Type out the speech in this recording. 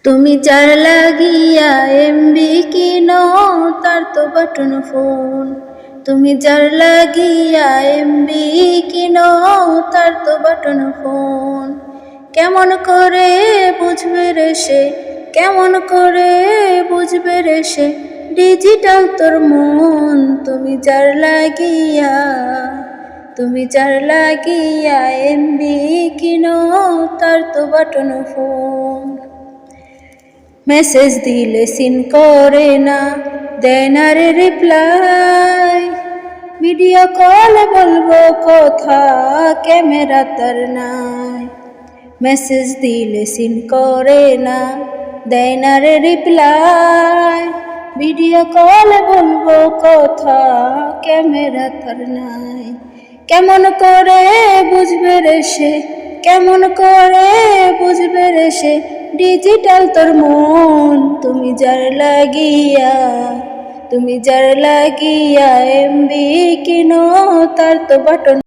তুমি যার লাগিয়া এমবি কিনো তার তো বাটন ফোন। তুমি যার লাগিয়া এমবি কিনো তার তো বাটন ফোন। কেমন করে বুঝবে রে সে, কেমন করে বুঝবে রে সে, ডিজিটাল তোর মন। তুমি যার লাগিয়া, তুমি যার লাগিয়া এমবি কিনো তার তো বাটন ফোন। মেসেজ দিলে সিন করে না, দেয় না রে রিপ্লাই। ভিডিও কলে বলবো কথা, ক্যামেরা তার নাই। মেসেজ দিলে সিন করে না, দেয় না রে রিপ্লাই। ভিডিও কলে বলবো কথা, ক্যামেরা তার নাই। কেমন করে বুঝবে রে সে, কেমন করে বুঝবে রে সে, ডিজিটাল তোর মন। তুমি যার লাগিয়া, তুমি যার লাগিয়া এমবি কিনো তার তো বাটন